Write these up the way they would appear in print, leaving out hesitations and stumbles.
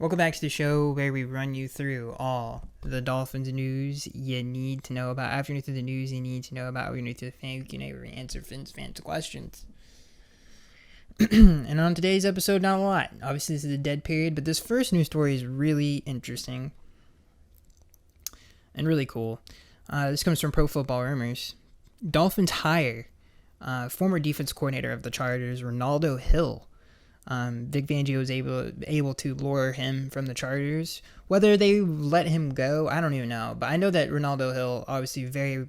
Welcome back to the show where we run you through all the Dolphins news you need to know about. After you through the news you need to know about, we're going to the fan Q&A where we answer fans questions. And on today's episode, not a lot. Obviously, this is a dead period, but this first news story is really interesting and really cool. This comes from Pro Football Rumors. Dolphins hire former defense coordinator of the Chargers, Ronaldo Hill. Vic Fangio was able to lure him from the Chargers. Whether they let him go, I don't even know. But I know that Ronaldo Hill, obviously very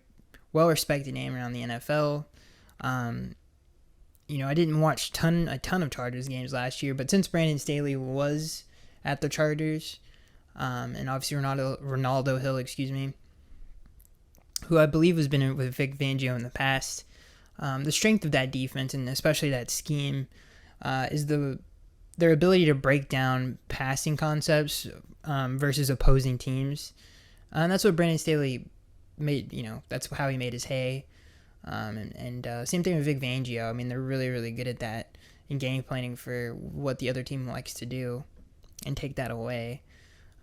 well-respected name around the NFL. I didn't watch a ton of Chargers games last year, but since Brandon Staley was at the Chargers, and obviously Ronaldo Hill, who I believe has been with Vic Fangio in the past, the strength of that defense and especially that scheme is their ability to break down passing concepts versus opposing teams. And that's what Brandon Staley made, that's how he made his hay. And same thing with Vic Fangio. I mean, they're really, really good at that in game planning for what the other team likes to do and take that away.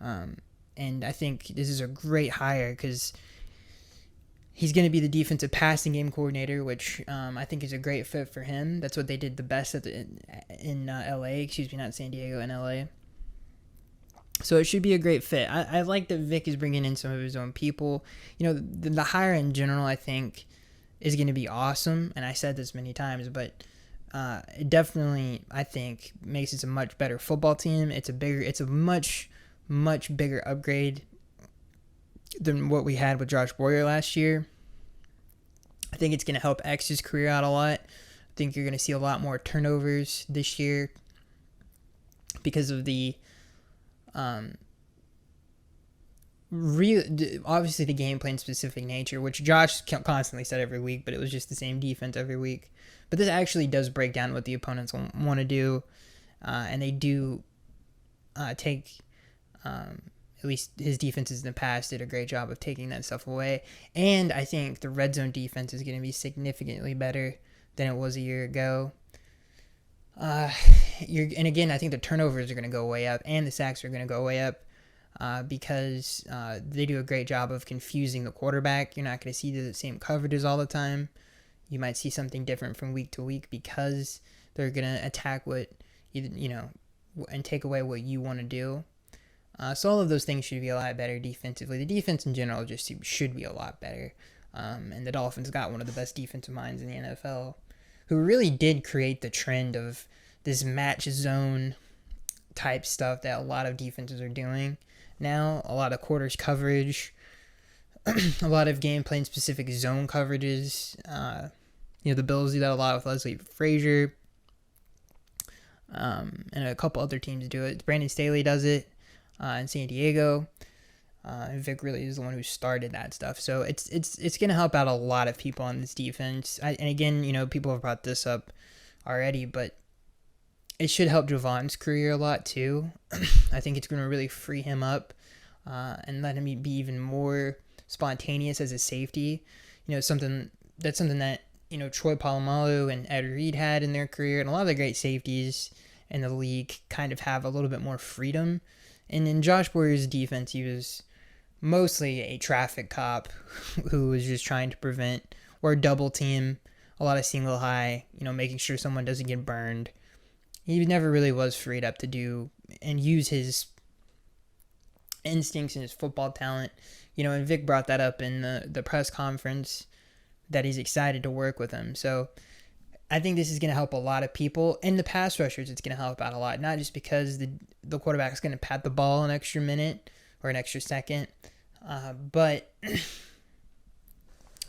And I think this is a great hire because he's going to be the defensive passing game coordinator, which I think is a great fit for him. That's what they did the best in LA. Not San Diego, in LA. So it should be a great fit. I like that Vic is bringing in some of his own people. The hire in general, I think, is going to be awesome. And I said this many times, but it definitely, I think, makes it a much better football team. It's a much, much bigger upgrade than what we had with Josh Boyer last year. I think it's going to help X's career out a lot. I think you're going to see a lot more turnovers this year because of the obviously the game plan specific nature, which Josh constantly said every week, but it was just the same defense every week. But this actually does break down what the opponents want to do, and they do take at least his defenses in the past did a great job of taking that stuff away. And I think the red zone defense is going to be significantly better than it was a year ago. And again, I think the turnovers are going to go way up and the sacks are going to go way up because they do a great job of confusing the quarterback. You're not going to see the same coverages all the time. You might see something different from week to week because they're going to attack and take away what you want to do. So all of those things should be a lot better defensively. The defense in general just should be a lot better. And the Dolphins got one of the best defensive minds in the NFL who really did create the trend of this match zone type stuff that a lot of defenses are doing now. A lot of quarters coverage, a lot of game plan specific zone coverages. The Bills do that a lot with Leslie Frazier. And a couple other teams do it. Brandon Staley does it. In San Diego, Vic really is the one who started that stuff. So it's going to help out a lot of people on this defense. And again, people have brought this up already, but it should help Javon's career a lot too. I think it's going to really free him up and let him be even more spontaneous as a safety. Something that Troy Polamalu and Ed Reed had in their career, and a lot of the great safeties in the league kind of have a little bit more freedom. And in Josh Boyer's defense, he was mostly a traffic cop who was just trying to prevent or double team, a lot of single high, making sure someone doesn't get burned. He never really was freed up to do and use his instincts and his football talent. And Vic brought that up in the press conference that he's excited to work with him. So I think this is going to help a lot of people. And the pass rushers, it's going to help out a lot. Not just because the quarterback's going to pat the ball an extra minute or an extra second, but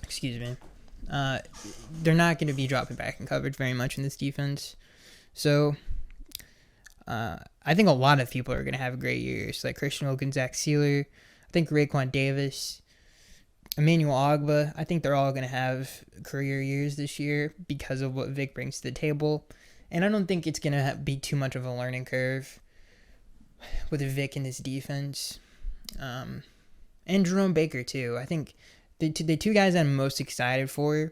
excuse me, they're not going to be dropping back in coverage very much in this defense. So I think a lot of people are going to have great years, like Christian Wilkins, Zach Sealer. I think Raekwon Davis, Emmanuel Ogbah. I think they're all going to have career years this year because of what Vic brings to the table. And I don't think it's going to be too much of a learning curve with Vic in this defense. And Jerome Baker, too. I think the two guys I'm most excited for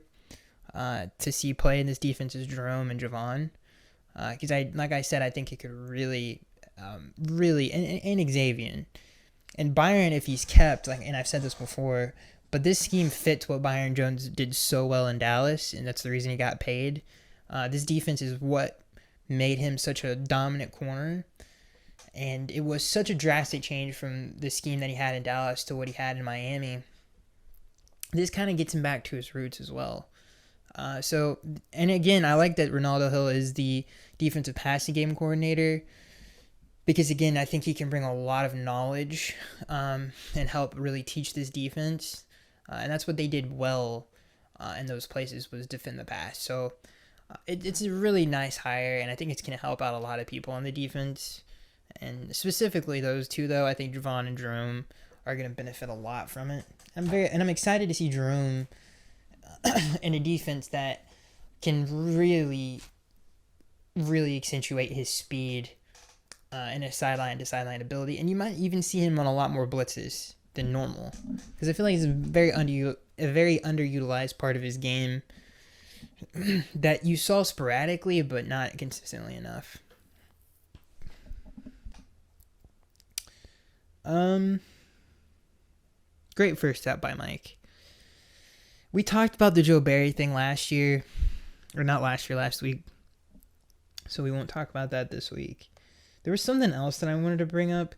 to see play in this defense is Jerome and Javon. Because like I said, I think it could really really, and Xavier. And Byron, if he's kept, like, and I've said this before, but this scheme fits what Byron Jones did so well in Dallas, and that's the reason he got paid. This defense is what made him such a dominant corner, and it was such a drastic change from the scheme that he had in Dallas to what he had in Miami. This kind of gets him back to his roots as well. And again, I like that Ronaldo Hill is the defensive passing game coordinator, because, again, I think he can bring a lot of knowledge and help really teach this defense. And that's what they did well in those places, was defend the pass. So it's a really nice hire, and I think it's going to help out a lot of people on the defense. And specifically those two, though, I think Javon and Jerome are going to benefit a lot from it. I'm excited to see Jerome in a defense that can really, really accentuate his speed and his sideline-to-sideline ability. And you might even see him on a lot more blitzes than normal, because I feel like it's a very underutilized part of his game that you saw sporadically but not consistently enough. Great first step by Mike. We talked about the Joe Barry thing last week, so we won't talk about that this week. There was something else that I wanted to bring up.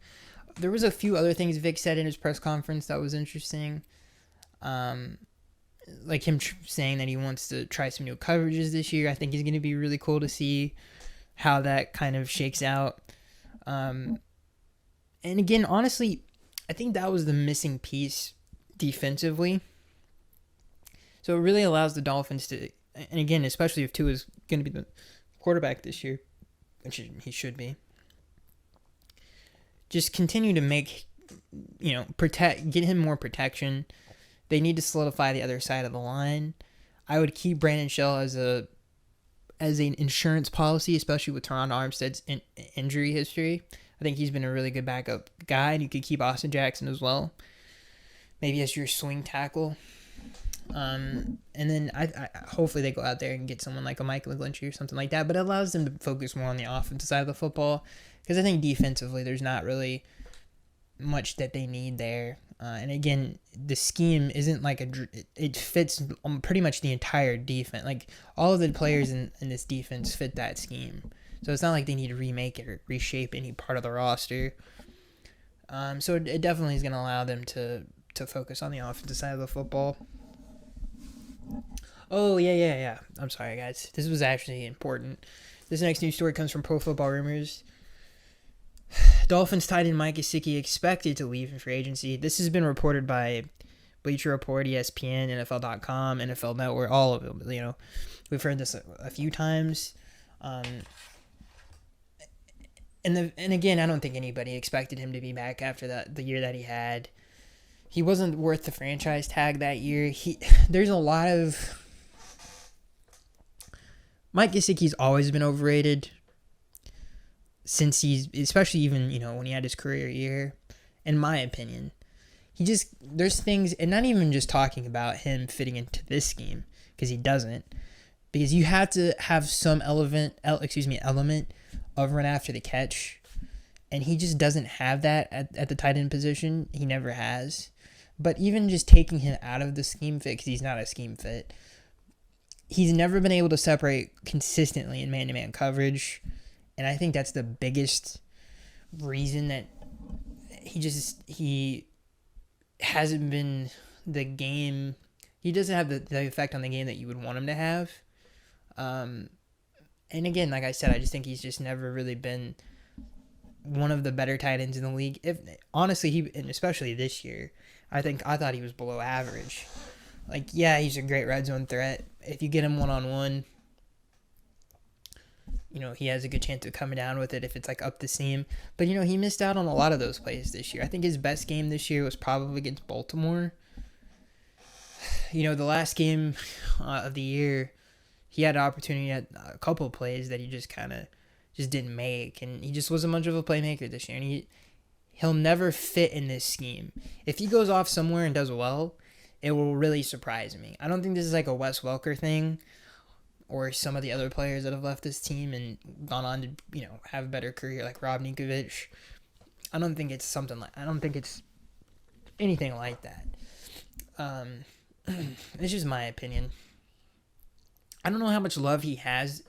There was a few other things Vic said in his press conference that was interesting. Like him saying that he wants to try some new coverages this year. I think it's going to be really cool to see how that kind of shakes out. And again, honestly, I think that was the missing piece defensively. So it really allows the Dolphins to, and again, especially if Tua is going to be the quarterback this year, which he should be, just continue to make, get him more protection. They need to solidify the other side of the line. I would keep Brandon Shell as an insurance policy, especially with Teron Armstead's injury history. I think he's been a really good backup guy, and you could keep Austin Jackson as well, maybe as your swing tackle. And then I hopefully they go out there and get someone like a Michael McGlinchey or something like that, but it allows them to focus more on the offensive side of the football, because I think defensively there's not really much that they need there. And again, the scheme isn't like it fits pretty much the entire defense. Like, all of the players in this defense fit that scheme. So it's not like they need to remake it or reshape any part of the roster. So it definitely is going to allow them to focus on the offensive side of the football. Oh, yeah. I'm sorry, guys. This was actually important. This next news story comes from Pro Football Rumors. Dolphins tight end Mike Gesicki expected to leave in free agency. This has been reported by Bleacher Report, ESPN, NFL.com, NFL Network, all of them. We've heard this a few times. And again, I don't think anybody expected him to be back after the year that he had. He wasn't worth the franchise tag that year. There's a lot of... Mike Gesicki's always been overrated since especially even, when he had his career year, in my opinion. There's things, and not even just talking about him fitting into this scheme, because he doesn't, because you have to have some element of run after the catch, and he just doesn't have that at the tight end position. He never has. But even just taking him out of the scheme fit, because he's not a scheme fit, he's never been able to separate consistently in man-to-man coverage. And I think that's the biggest reason that he hasn't been the game. He doesn't have the effect on the game that you would want him to have. And again, like I said, I just think he's just never really been one of the better tight ends in the league. Honestly, and especially this year, I thought he was below average. He's a great red zone threat. If you get him one-on-one, he has a good chance of coming down with it if it's up the seam. But, he missed out on a lot of those plays this year. I think his best game this year was probably against Baltimore. The last game of the year, he had an opportunity at a couple of plays that he just kind of just didn't make. And he just wasn't much of a playmaker this year. And he'll never fit in this scheme. If he goes off somewhere and does well, it will really surprise me. I don't think this is like a Wes Welker thing, or some of the other players that have left this team and gone on to, have a better career, like Rob Ninkovich. I don't think it's anything like that. It's just my opinion. I don't know how much love he has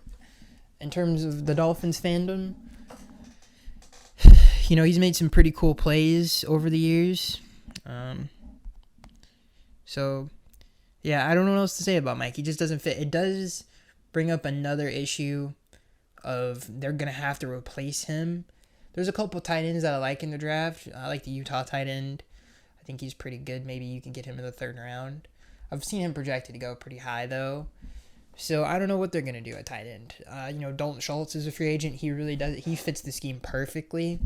in terms of the Dolphins fandom. He's made some pretty cool plays over the years. So, yeah, I don't know what else to say about Mike. He just doesn't fit. It does bring up another issue of they're going to have to replace him. There's a couple tight ends that I like in the draft. I like the Utah tight end. I think he's pretty good. Maybe you can get him in the 3rd round. I've seen him projected to go pretty high, though. So I don't know what they're going to do at tight end. Dalton Schultz is a free agent. He really does. He fits the scheme perfectly.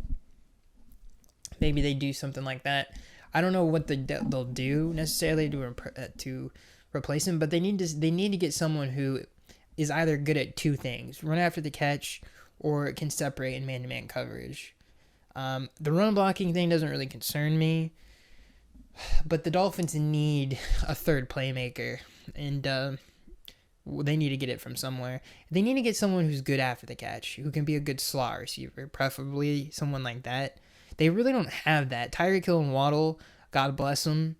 Maybe they do something like that. I don't know what they'll do necessarily to replace him, but they need to get someone who is either good at two things: run after the catch, or can separate in man-to-man coverage. The run blocking thing doesn't really concern me, but the Dolphins need a third playmaker, and they need to get it from somewhere. They need to get someone who's good after the catch, who can be a good slot receiver, preferably someone like that. They really don't have that. Tyreek Hill and Waddle, God bless them.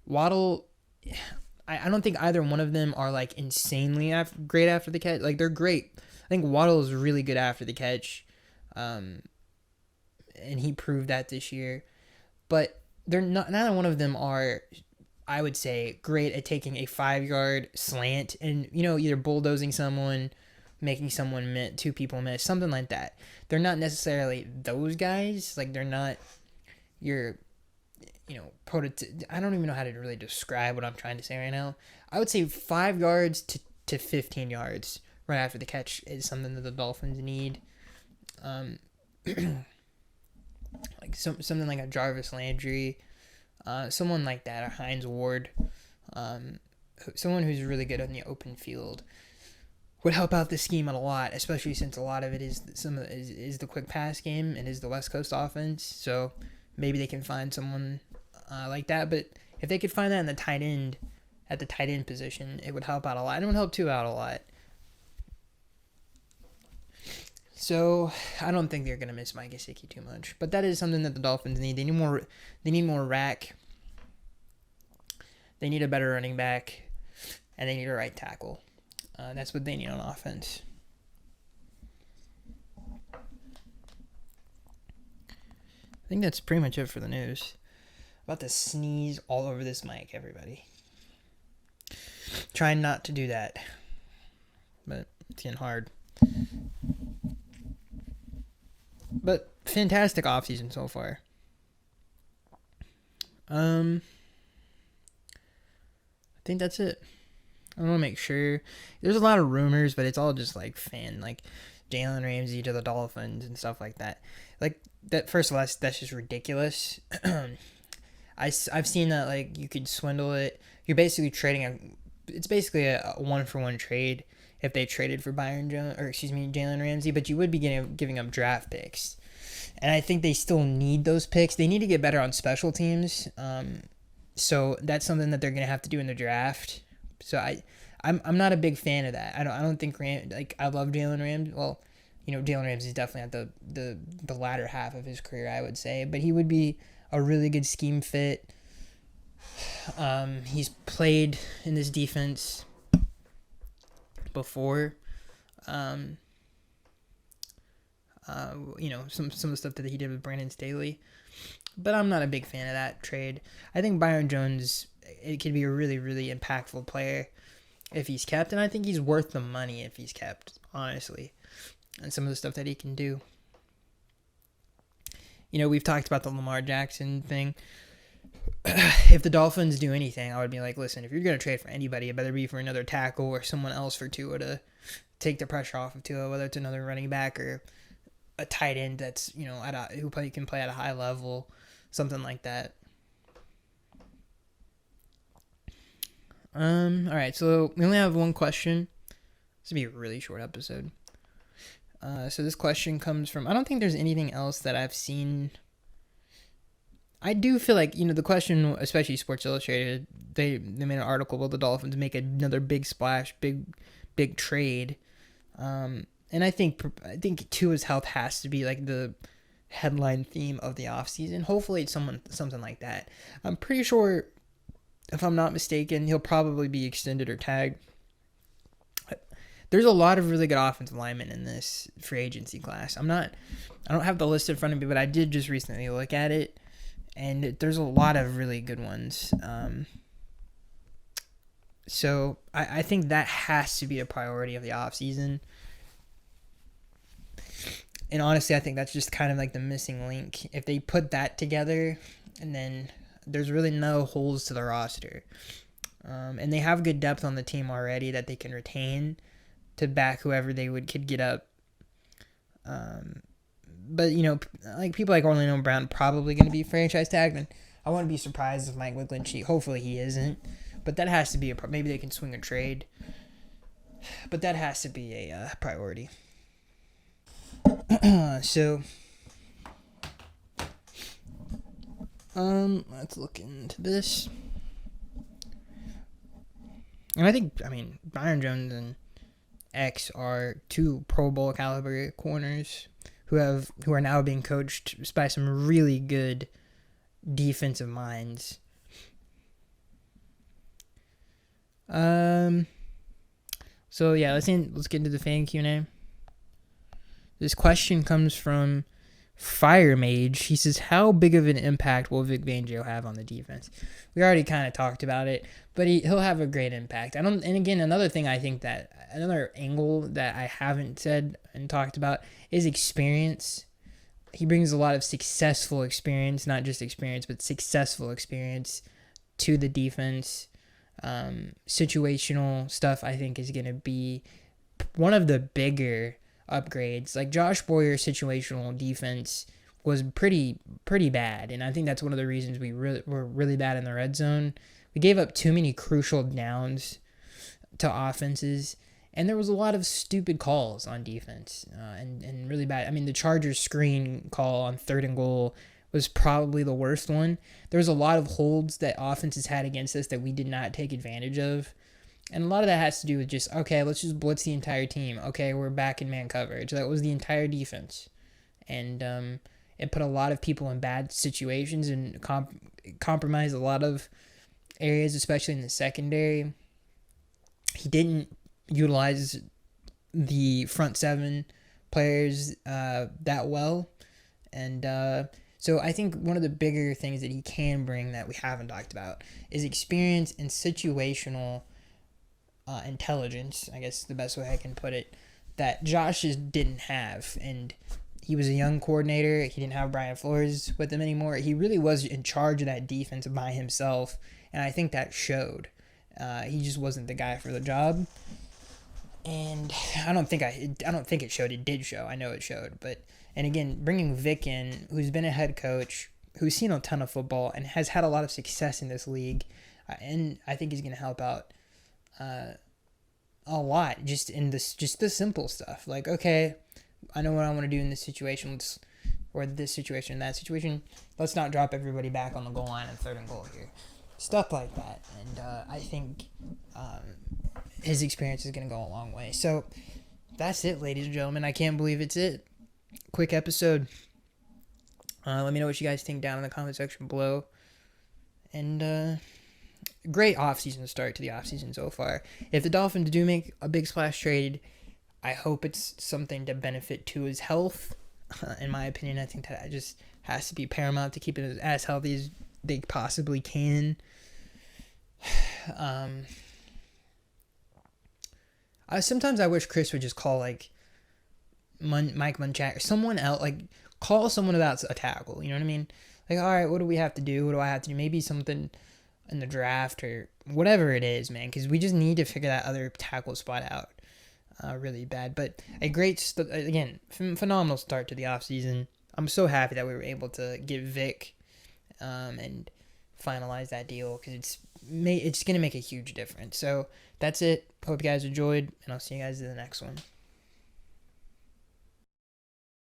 Waddle, I don't think either one of them are like insanely great after the catch. Like, they're great. I think Waddle is really good after the catch, and he proved that this year. But they're not. Neither one of them are, I would say, great at taking a 5-yard slant and either bulldozing someone, making someone miss, 2 people miss, something like that. They're not necessarily those guys. Like, they're not your, I don't even know how to really describe what I'm trying to say right now. I would say 5 yards to 15 yards right after the catch is something that the Dolphins need. Like something like a Jarvis Landry, someone like that, or Hines Ward, someone who's really good on the open field would help out the scheme a lot, especially since a lot of it is the quick pass game and is the West Coast offense. So maybe they can find someone like that. But if they could find that in the tight end, at the tight end position, it would help out a lot. It would help two out a lot. So I don't think they're gonna miss Mike Gesicki too much, but that is something that the Dolphins need. They need more rack. They need a better running back, and they need a right tackle. That's what they need on offense. I think that's pretty much it for the news. I'm about to sneeze all over this mic, everybody. Trying not to do that, but it's getting hard. But fantastic offseason so far. I think that's it. I want to make sure. There's a lot of rumors, but it's all just like Jalen Ramsey to the Dolphins and stuff like that. Like that. First of all, that's just ridiculous. I've seen that like you could swindle it. You're basically trading it's basically a 1-for-1 trade if they traded for Jalen Ramsey, but you would be giving up draft picks. And I think they still need those picks. They need to get better on special teams. So that's something that they're going to have to do in the draft. So I'm not a big fan of that. I don't think I love Jalen Ramsey. Well, Jalen Ramsey is definitely at the latter half of his career, I would say, but he would be a really good scheme fit. He's played in this defense before. Some of the stuff that he did with Brandon Staley, but I'm not a big fan of that trade. I think Byron Jones, it could be a really, really impactful player if he's kept, and I think he's worth the money if he's kept, honestly, and some of the stuff that he can do. We've talked about the Lamar Jackson thing. If the Dolphins do anything, I would be like, listen, if you're going to trade for anybody, it better be for another tackle or someone else for Tua to take the pressure off of Tua, whether it's another running back or a tight end that's, who can play at a high level, something like that. All right, so we only have one question. This will be a really short episode. So this question comes from, I don't think there's anything else that I've seen. I do feel like, the question, especially Sports Illustrated, they made an article about the Dolphins make another big splash, big big trade. And I think Tua's health has to be like the headline theme of the offseason. Hopefully it's something like that. I'm pretty sure, if I'm not mistaken, he'll probably be extended or tagged. There's a lot of really good offensive linemen in this free agency class. I don't have the list in front of me, but I did just recently look at it, and there's a lot of really good ones. So I think that has to be a priority of the offseason. And honestly, I think that's just kind of like the missing link. If they put that together, and then there's really no holes to the roster. And they have good depth on the team already that they can retain to back whoever they could get up. But, like people like Orlando Brown probably going to be franchise tagged. And I wouldn't be surprised if Mike McGlinchey, hopefully he isn't. But that has to be maybe they can swing a trade. But that has to be a priority. So, let's look into this. And Byron Jones and X are two Pro Bowl caliber corners who are now being coached by some really good defensive minds. So yeah, let's get into the fan Q&A. This question comes from Fire Mage. He says, how big of an impact will Vic Fangio have on the defense? We already kind of talked about it, but he'll have a great impact. And again, another angle that I haven't said and talked about is experience. He brings a lot of successful experience, not just experience, but successful experience to the defense. Situational stuff, I think, is going to be one of the bigger upgrades. Like Josh Boyer's situational defense was pretty bad, and I think that's one of the reasons we were really bad in the red zone. We gave up too many crucial downs to offenses, and there was a lot of stupid calls on defense, and really bad. The Chargers screen call on 3rd and goal was probably the worst one. There was a lot of holds that offenses had against us that we did not take advantage of. And a lot of that has to do with just, okay, let's just blitz the entire team. Okay, we're back in man coverage. That was the entire defense. And it put a lot of people in bad situations and compromised a lot of areas, especially in the secondary. He didn't utilize the front 7 players that well. And so I think one of the bigger things that he can bring that we haven't talked about is experience and situational intelligence, I guess the best way I can put it, that Josh just didn't have. And he was a young coordinator. He didn't have Brian Flores with him anymore. He really was in charge of that defense by himself, and I think that showed. He just wasn't the guy for the job. And I don't think it showed. It did show. I know it showed. And again, bringing Vic in, who's been a head coach, who's seen a ton of football and has had a lot of success in this league, and I think he's going to help out a lot just in the simple stuff. Like, okay, I know what I want to do in this situation, or this situation, in that situation. Let's not drop everybody back on the goal line and 3rd and goal here. Stuff like that. And I think his experience is going to go a long way. So that's it, ladies and gentlemen. I can't believe it's it. Quick episode. Let me know what you guys think down in the comment section below. And great offseason start to the offseason so far. If the Dolphins do make a big splash trade, I hope it's something to benefit to his health. In my opinion, I think that just has to be paramount to keep it as healthy as they possibly can. Sometimes I wish Chris would just call like Mike Munchak or someone else, like call someone about a tackle. You know what I mean? Like, all right, what do we have to do? What do I have to do? Maybe something in the draft or whatever it is, man, because we just need to figure that other tackle spot out really bad. But a great, phenomenal start to the offseason. I'm so happy that we were able to get Vic and finalize that deal because it's going to make a huge difference. So that's it. Hope you guys enjoyed, and I'll see you guys in the next one.